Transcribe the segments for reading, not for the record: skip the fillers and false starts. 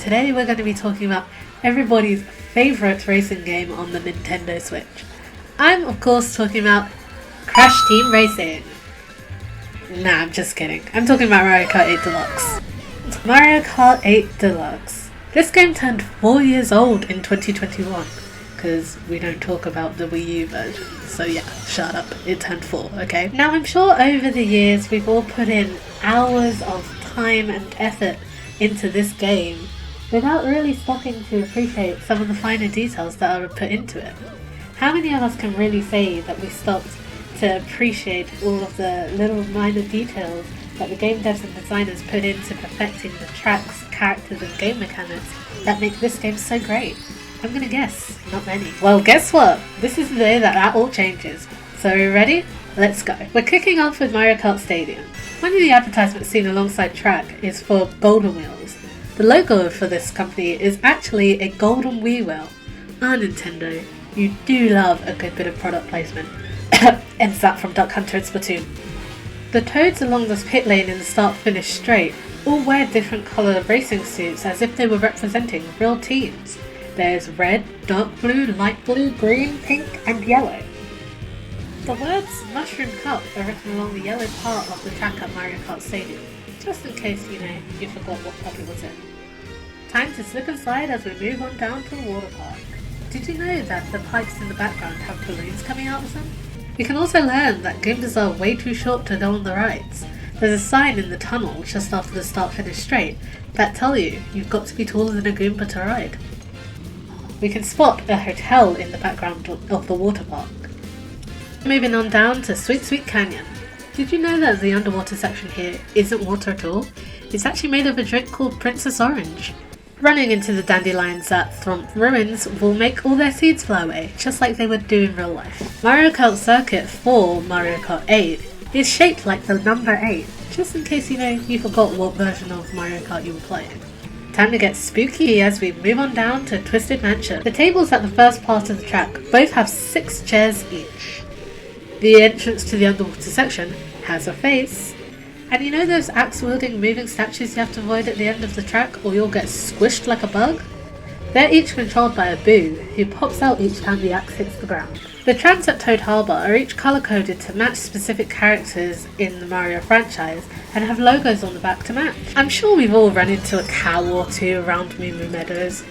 Today we're going to be talking about everybody's favourite racing game on the Nintendo Switch. I'm of course talking about Crash Team Racing. Nah, I'm just kidding. I'm talking about Mario Kart 8 Deluxe. Mario Kart 8 Deluxe. This game turned 4 years old in 2021, because we don't talk about the Wii U version. So yeah, shut up. It turned 4, okay? Now I'm sure over the years we've all put in hours of time and effort into this game without really stopping to appreciate some of the finer details that are put into it. How many of us can really say that we stopped to appreciate all of the little minor details that the game devs and designers put into perfecting the tracks, characters and game mechanics that make this game so great? I'm gonna guess, not many. Well, guess what? This is the day that all changes. So are you ready? Let's go. We're kicking off with Mario Kart Stadium. One of the advertisements seen alongside track is for Golden Wheels. The logo for this company is actually a golden Wii wheel. Ah, Nintendo, you do love a good bit of product placement. Ends that from Duck Hunter and Splatoon. The toads along this pit lane in the start-finish straight all wear different colour racing suits as if they were representing real teams. There's red, dark blue, light blue, green, pink and yellow. The words Mushroom Cup are written along the yellow part of the track at Mario Kart Stadium, just in case, you forgot what pup it was in. Time to slip and slide as we move on down to the water park. Did you know that the pipes in the background have balloons coming out of them? You can also learn that Goombas are way too short to go on the rides. There's a sign in the tunnel just after the start-finish straight that tell you you've got to be taller than a Goomba to ride. We can spot a hotel in the background of the water park. Moving on down to Sweet Sweet Canyon. Did you know that the underwater section here isn't water at all? It's actually made of a drink called Princess Orange. Running into the dandelions that Thromp ruins will make all their seeds fly away, just like they would do in real life. Mario Kart Circuit for Mario Kart 8 is shaped like the number 8, just in case you forgot what version of Mario Kart you were playing. Time to get spooky as we move on down to Twisted Mansion. The tables at the first part of the track both have 6 chairs each. The entrance to the underwater section has a face. And you know those axe-wielding moving statues you have to avoid at the end of the track or you'll get squished like a bug? They're each controlled by a Boo, who pops out each time the axe hits the ground. The trams at Toad Harbor are each colour-coded to match specific characters in the Mario franchise and have logos on the back to match. I'm sure we've all run into a cow or two around Moo Moo Meadows.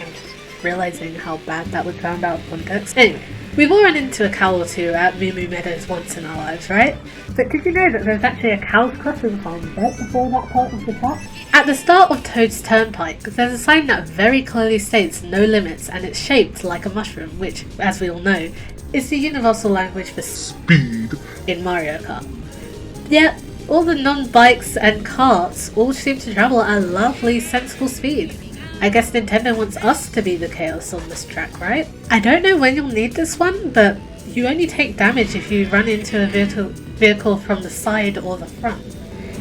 I'm just realising how bad that would sound out of context. Anyway, we've all run into a cow or two at Moo Moo Meadows once in our lives, right? But did you know that there's actually a cow's crossing farm right before that part of the track? At the start of Toad's Turnpike, there's a sign that very clearly states no limits and it's shaped like a mushroom, which, as we all know, is the universal language for speed in Mario Kart. Yet, all the non-bikes and carts all seem to travel at a lovely, sensible speed. I guess Nintendo wants us to be the chaos on this track, right? I don't know when you'll need this one, but you only take damage if you run into a vehicle from the side or the front.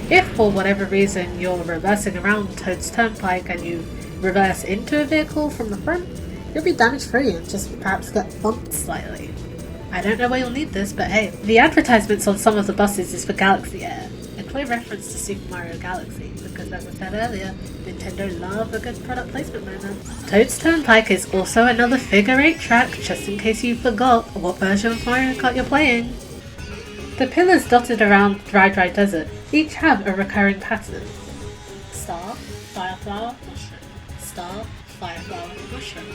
If for whatever reason you're reversing around Toad's Turnpike and you reverse into a vehicle from the front, you'll be damage free and just perhaps get bumped slightly. I don't know where you'll need this, but hey. The advertisements on some of the buses is for Galaxy Air, a clear reference to Super Mario Galaxy, because as I said earlier, Nintendo love a good product placement moment. Toad's Turnpike is also another figure 8 track, just in case you forgot what version of Mario Kart you're playing. The pillars dotted around Dry Desert each have a recurring pattern. Star, Fireflower, Mushroom. Star, Fireflower, Mushroom.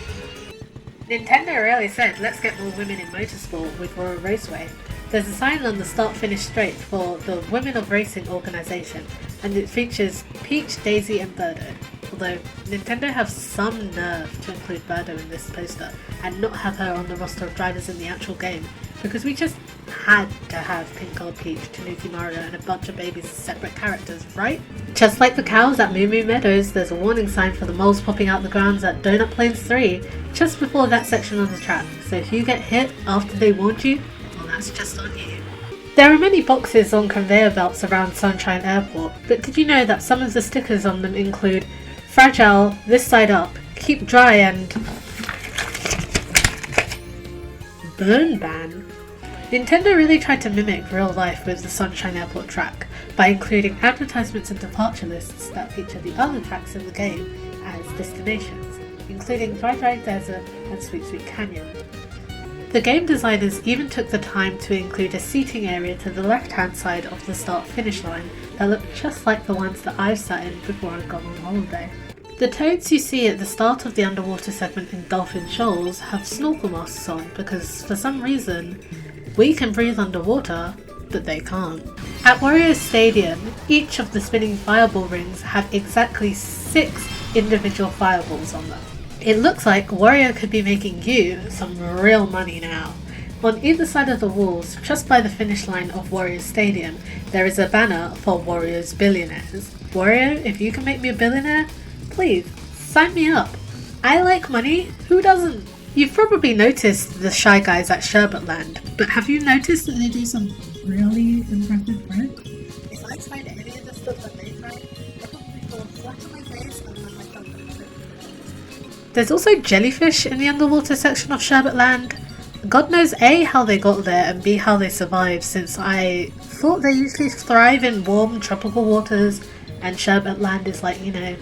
Nintendo really said, let's get more women in motorsport with Royal Raceway. There's a sign on the start-finish straight for the Women of Racing organisation, and it features Peach, Daisy and Birdo. Although, Nintendo have some nerve to include Birdo in this poster, and not have her on the roster of drivers in the actual game, because we just had to have Pink Gold Peach, Tanuki Mario and a bunch of babies as separate characters, right? Just like the cows at Moo Moo Meadows, there's a warning sign for the moles popping out the grounds at Donut Plains 3, just before that section of the track, so if you get hit after they warned you, well that's just on you. There are many boxes on conveyor belts around Sunshine Airport, but did you know that some of the stickers on them include Fragile, This Side Up, Keep Dry and Burn Ban? Nintendo really tried to mimic real life with the Sunshine Airport track by including advertisements and departure lists that feature the other tracks in the game as destinations, including Dry Dry Desert and Sweet Sweet Canyon. The game designers even took the time to include a seating area to the left-hand side of the start-finish line that looked just like the ones that I've sat in before I've gone on holiday. The toads you see at the start of the underwater segment in Dolphin Shoals have snorkel masks on because, for some reason, we can breathe underwater, but they can't. At Wario Stadium, each of the spinning fireball rings have exactly 6 individual fireballs on them. It looks like Wario could be making you some real money now. On either side of the walls, just by the finish line of Wario Stadium, there is a banner for Wario's Billionaires. Wario, if you can make me a billionaire, please, sign me up. I like money, who doesn't? You've probably noticed the Shy Guys at Sherbetland, but have you noticed that they do some really impressive tricks? If I tried any of the stuff that they tried, I'd probably fall flat on my face and let my tongue go. There's also jellyfish in the underwater section of Sherbetland. God knows A, how they got there, and B, how they survived, since I thought they usually thrive in warm tropical waters, and Sherbetland is like, you know,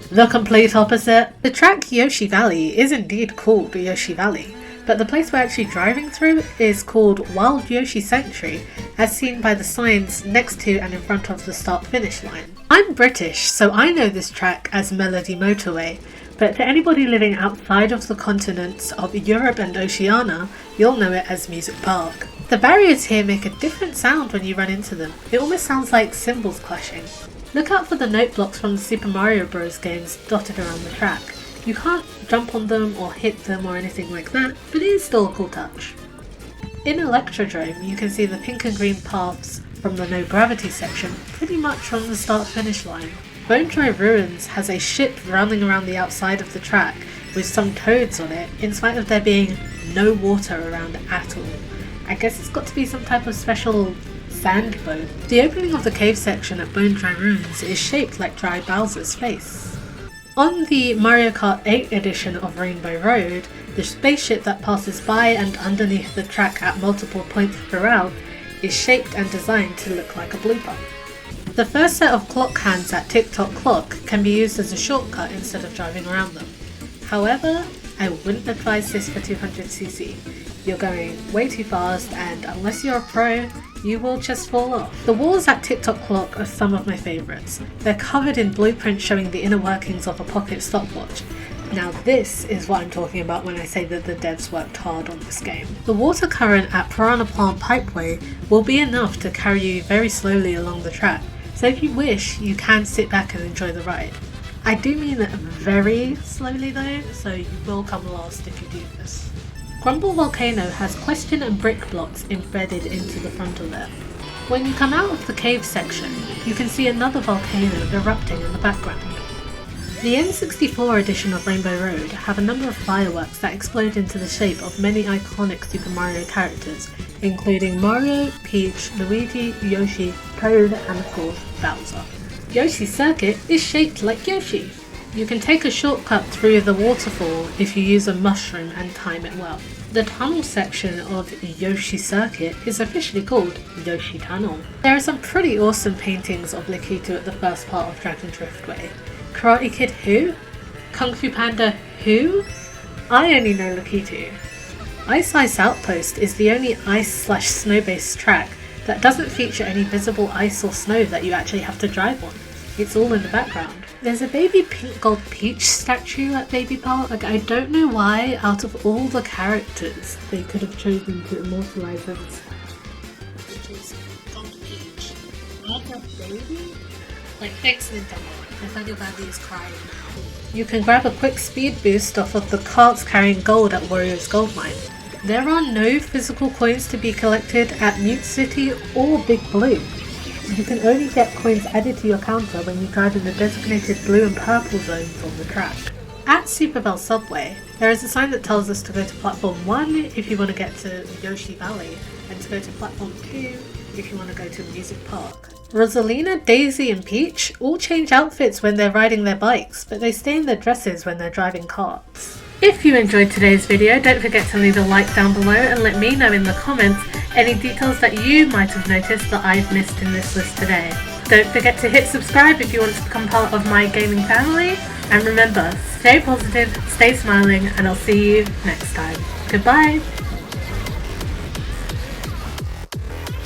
the complete opposite. The track Yoshi Valley is indeed called Yoshi Valley, but the place we're actually driving through is called Wild Yoshi Sanctuary, as seen by the signs next to and in front of the start-finish line. I'm British, so I know this track as Melody Motorway, but to anybody living outside of the continents of Europe and Oceania, you'll know it as Music Park. The barriers here make a different sound when you run into them. It almost sounds like cymbals clashing. Look out for the note blocks from the Super Mario Bros. Games dotted around the track. You can't jump on them or hit them or anything like that, but it is still a cool touch. In Electrodrome, you can see the pink and green paths from the no gravity section pretty much from the start-finish line. Bone Dry Ruins has a ship running around the outside of the track with some toads on it, in spite of there being no water around at all. I guess it's got to be some type of special sand boat. The opening of the cave section at Bone Dry Ruins is shaped like Dry Bowser's face. On the Mario Kart 8 edition of Rainbow Road, the spaceship that passes by and underneath the track at multiple points throughout is shaped and designed to look like a blooper. The first set of clock hands at Tick Tock Clock can be used as a shortcut instead of driving around them. However, I wouldn't advise this for 200cc. You're going way too fast, and unless you're a pro, you will just fall off. The walls at Tick Tock Clock are some of my favourites. They're covered in blueprints showing the inner workings of a pocket stopwatch. Now this is what I'm talking about when I say that the devs worked hard on this game. The water current at Piranha Plant Pipeway will be enough to carry you very slowly along the track, so if you wish, you can sit back and enjoy the ride. I do mean it very slowly though, so you will come last if you do this. Grumble Volcano has question and brick blocks embedded into the front of it. When you come out of the cave section, you can see another volcano erupting in the background. The N64 edition of Rainbow Road have a number of fireworks that explode into the shape of many iconic Super Mario characters, including Mario, Peach, Luigi, Yoshi, Toad, and of course Bowser. Yoshi's circuit is shaped like Yoshi. You can take a shortcut through the waterfall if you use a mushroom and time it well. The tunnel section of Yoshi Circuit is officially called Yoshi Tunnel. There are some pretty awesome paintings of Lakitu at the first part of Dragon Driftway. Karate Kid who? Kung Fu Panda who? I only know Lakitu. Ice Ice Outpost is the only ice/snow based track that doesn't feature any visible ice or snow that you actually have to drive on. It's all in the background. There's a baby pink gold Peach statue at Baby Park. Like, I don't know why, out of all the characters, they could have chosen to immortalize them. Peach. Like a baby? Like, thanks Nintendo. Nathaniel Bandy is crying. You can grab a quick speed boost off of the carts carrying gold at Wario's Gold Mine. There are no physical coins to be collected at Mute City or Big Blue. You can only get coins added to your counter when you drive in the designated blue and purple zones on the track. At Super Bell Subway, there is a sign that tells us to go to platform 1 if you want to get to Yoshi Valley, and to go to platform 2 if you want to go to Music Park. Rosalina, Daisy and Peach all change outfits when they're riding their bikes, but they stay in their dresses when they're driving carts. If you enjoyed today's video, don't forget to leave a like down below and let me know in the comments any details that you might have noticed that I've missed in this list today. Don't forget to hit subscribe if you want to become part of my gaming family. And remember, stay positive, stay smiling, and I'll see you next time. Goodbye!